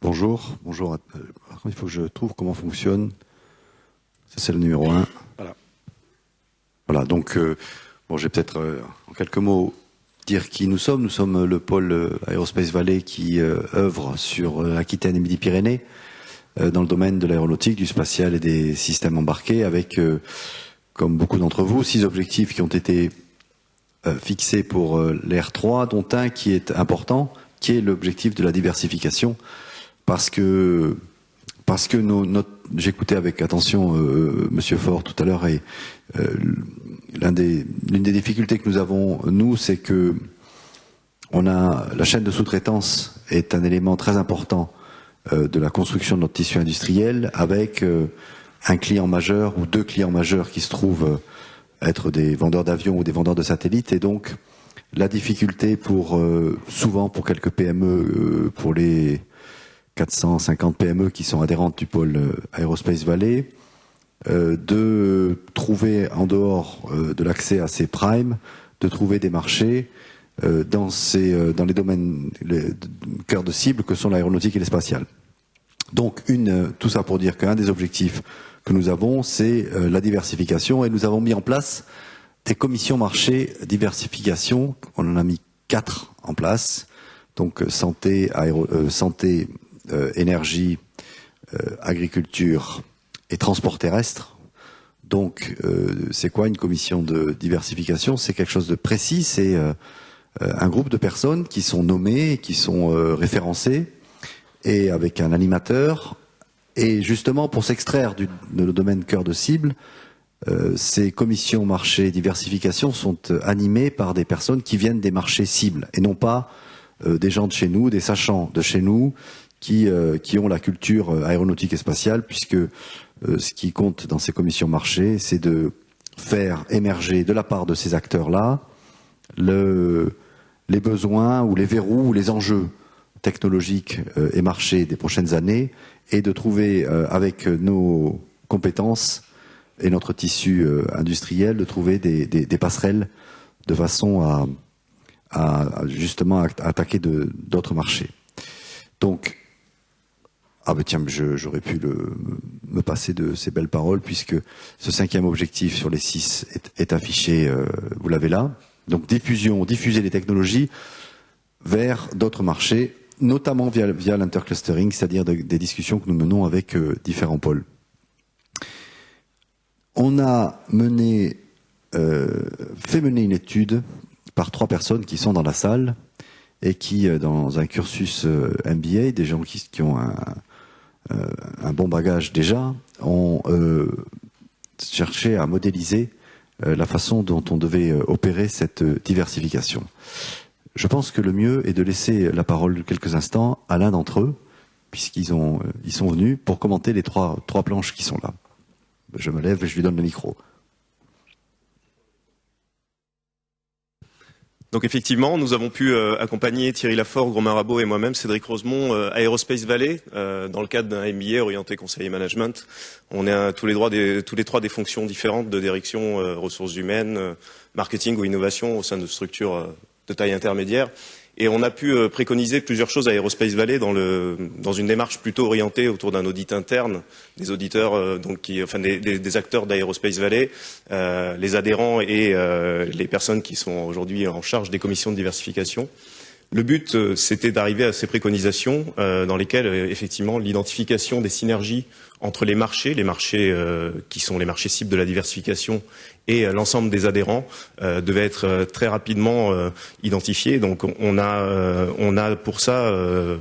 Bonjour. Bonjour. Par contre, il faut que je trouve comment fonctionne. Ça, c'est le numéro 1. Voilà. Voilà. Donc, bon, je vais peut-être, en quelques mots, dire qui nous sommes. Nous sommes le pôle Aerospace Valley qui œuvre sur Aquitaine et Midi-Pyrénées dans le domaine de l'aéronautique, du spatial et des systèmes embarqués, avec, comme beaucoup d'entre vous, 6 objectifs qui ont été fixés pour l'R3, dont un qui est important, qui est l'objectif de la diversification. Parce que j'écoutais avec attention Monsieur Faure tout à l'heure, et l'une des difficultés que nous avons, nous, c'est que la chaîne de sous-traitance est un élément très important de la construction de notre tissu industriel, avec un client majeur ou 2 clients majeurs qui se trouvent être des vendeurs d'avions ou des vendeurs de satellites, et donc la difficulté souvent pour quelques PME, pour les 450 PME qui sont adhérentes du pôle Aerospace Valley, de trouver en dehors de l'accès à ces primes, de trouver des marchés dans les domaines cœur de cible que sont l'aéronautique et l'espacial. Donc tout ça pour dire qu'un des objectifs que nous avons, c'est la diversification, et nous avons mis en place des commissions marché diversification. On en a mis 4 en place. Donc santé, énergie, agriculture et transport terrestre. Donc, c'est quoi une commission de diversification? C'est quelque chose de précis, c'est un groupe de personnes qui sont nommées, qui sont référencées, et avec un animateur. Et justement, pour s'extraire de le domaine cœur de cible, ces commissions marché diversification sont animées par des personnes qui viennent des marchés cibles, et non pas des gens de chez nous, des sachants de chez nous, qui ont la culture aéronautique et spatiale, puisque ce qui compte dans ces commissions marché, c'est de faire émerger de la part de ces acteurs-là les besoins ou les verrous ou les enjeux technologiques et marchés des prochaines années, et de trouver avec nos compétences et notre tissu industriel, de trouver des passerelles de façon à justement attaquer d'autres marchés. Donc, tiens, j'aurais pu me passer de ces belles paroles, puisque ce 5e objectif sur les 6 est affiché, vous l'avez là. Donc diffuser les technologies vers d'autres marchés, notamment via l'interclustering, c'est-à-dire des discussions que nous menons avec différents pôles. On a fait mener une étude par 3 personnes qui sont dans la salle, et qui, dans un cursus MBA, des gens qui ont un bon bagage déjà, ont cherché à modéliser la façon dont on devait opérer cette diversification. Je pense que le mieux est de laisser la parole quelques instants à l'un d'entre eux, puisqu'ils sont venus pour commenter les trois planches qui sont là. Je me lève et je lui donne le micro. Donc effectivement, nous avons pu accompagner Thierry Lafort, Romain Rabot et moi-même, Cédric Rosemont, Aerospace Valley, dans le cadre d'un MBA orienté conseil et management. On est tous les 3 des fonctions différentes de direction, ressources humaines, marketing ou innovation au sein de structures de taille intermédiaire. Et on a pu préconiser plusieurs choses à Aerospace Valley dans une démarche plutôt orientée autour d'un audit interne, des auditeurs des acteurs d'Aerospace Valley, les adhérents et les personnes qui sont aujourd'hui en charge des commissions de diversification. Le but, c'était d'arriver à ces préconisations dans lesquelles, effectivement, l'identification des synergies entre les marchés qui sont les marchés cibles de la diversification, et l'ensemble des adhérents devait être très rapidement identifié. Donc on a pour ça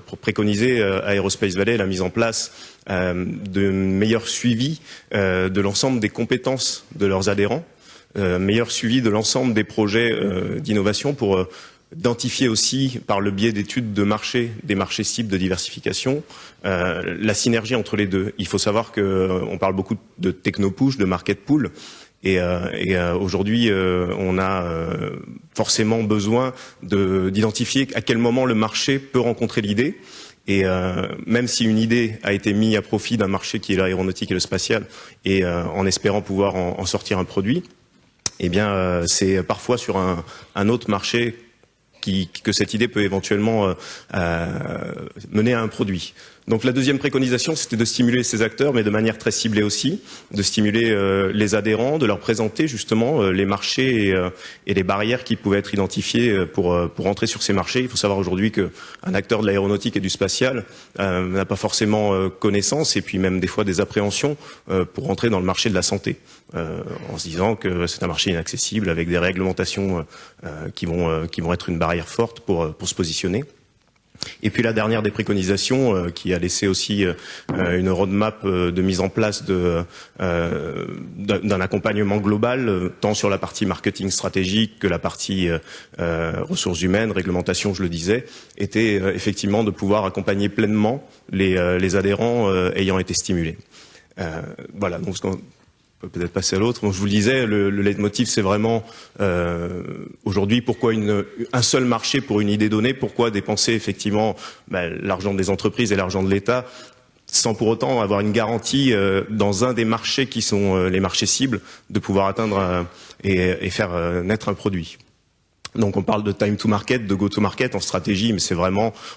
pour préconiser à Aerospace Valley la mise en place de meilleurs suivis de l'ensemble des compétences de leurs adhérents, meilleur suivi de l'ensemble des projets d'innovation pour identifier aussi, par le biais d'études de marché, des marchés cibles de diversification, la synergie entre les deux. Il faut savoir qu'on parle beaucoup de techno-push, de market pool, et aujourd'hui, on a forcément besoin d'identifier à quel moment le marché peut rencontrer l'idée. Et même si une idée a été mise à profit d'un marché qui est l'aéronautique et le spatial, et en espérant pouvoir en sortir un produit, eh bien, c'est parfois sur un autre marché que cette idée peut éventuellement mener à un produit. Donc la deuxième préconisation, c'était de stimuler ces acteurs, mais de manière très ciblée aussi, de stimuler les adhérents, de leur présenter justement les marchés et les barrières qui pouvaient être identifiées pour entrer sur ces marchés. Il faut savoir aujourd'hui qu'un acteur de l'aéronautique et du spatial n'a pas forcément connaissance et puis même des fois des appréhensions pour entrer dans le marché de la santé, en se disant que c'est un marché inaccessible avec des réglementations qui vont être une barrière forte pour se positionner. Et puis la dernière des préconisations qui a laissé aussi une roadmap de mise en place d'un accompagnement global, tant sur la partie marketing stratégique que la partie ressources humaines, réglementation, je le disais, était effectivement de pouvoir accompagner pleinement les adhérents ayant été stimulés. Voilà, donc on peut peut-être passer à l'autre. Donc je vous le disais, le leitmotiv, c'est vraiment aujourd'hui pourquoi un seul marché pour une idée donnée, pourquoi dépenser effectivement l'argent des entreprises et l'argent de l'État sans pour autant avoir une garantie dans un des marchés qui sont les marchés cibles de pouvoir atteindre et faire naître un produit. Donc on parle de time to market, de go to market en stratégie, mais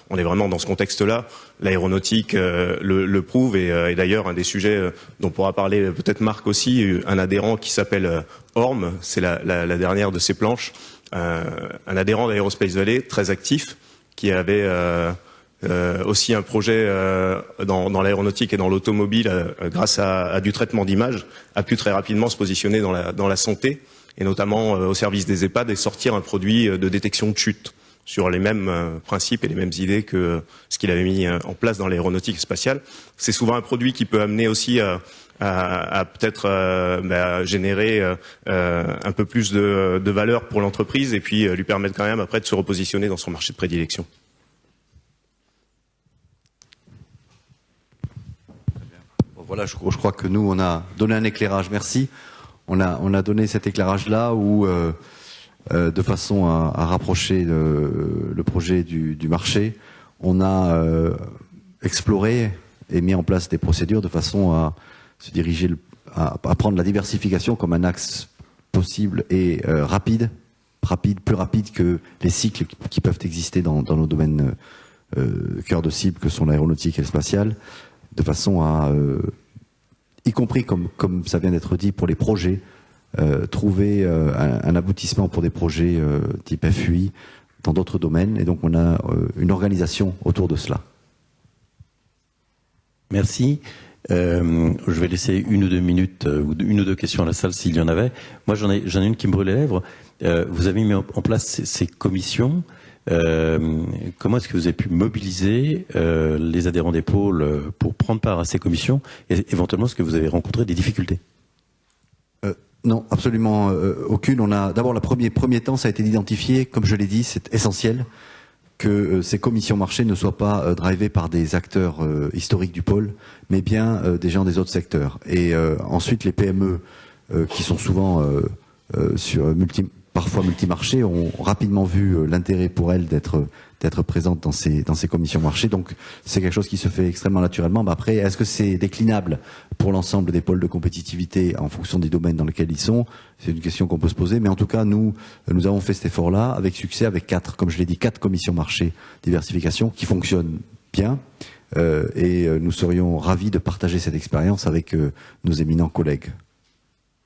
on est vraiment dans ce contexte-là. L'aéronautique le prouve et d'ailleurs un des sujets dont pourra parler peut-être Marc aussi, un adhérent qui s'appelle Orm, c'est la dernière de ces planches, un adhérent d'Aerospace Valley très actif qui avait aussi un projet dans l'aéronautique et dans l'automobile grâce à du traitement d'image, a pu très rapidement se positionner dans la santé et notamment au service des EHPAD et sortir un produit de détection de chute sur les mêmes principes et les mêmes idées que ce qu'il avait mis en place dans l'aéronautique spatiale. C'est souvent un produit qui peut amener aussi à peut-être générer un peu plus de valeur pour l'entreprise et puis lui permettre quand même après de se repositionner dans son marché de prédilection. Voilà, je crois que nous, on a donné un éclairage. Merci. On a donné cet éclairage-là où, de façon à rapprocher le projet du marché, on a exploré et mis en place des procédures de façon à se diriger, à prendre la diversification comme un axe possible et rapide, plus rapide que les cycles qui peuvent exister dans nos domaines cœur de cible que sont l'aéronautique et le spatial, de façon à y compris comme ça vient d'être dit pour les projets, trouver un aboutissement pour des projets type FUI dans d'autres domaines. Et donc on a une organisation autour de cela. Merci. Je vais laisser 1 ou 2 minutes ou 1 ou 2 questions à la salle s'il y en avait. Moi j'en ai une qui me brûle les lèvres. Vous avez mis en place ces commissions. Comment est-ce que vous avez pu mobiliser les adhérents des pôles pour prendre part à ces commissions et éventuellement est-ce que vous avez rencontré des difficultés? Non, absolument aucune. On a d'abord le premier temps, ça a été d'identifier, comme je l'ai dit, c'est essentiel que ces commissions marché ne soient pas drivées par des acteurs historiques du pôle, mais bien des gens des autres secteurs. Et ensuite, les PME qui sont souvent parfois multimarchés ont rapidement vu l'intérêt pour elles d'être présentes dans ces commissions marché. Donc c'est quelque chose qui se fait extrêmement naturellement. Mais après, est-ce que c'est déclinable pour l'ensemble des pôles de compétitivité en fonction des domaines dans lesquels ils sont? C'est une question qu'on peut se poser. Mais en tout cas, nous avons fait cet effort-là avec succès, avec 4 commissions marché diversification qui fonctionnent bien. Et nous serions ravis de partager cette expérience avec nos éminents collègues.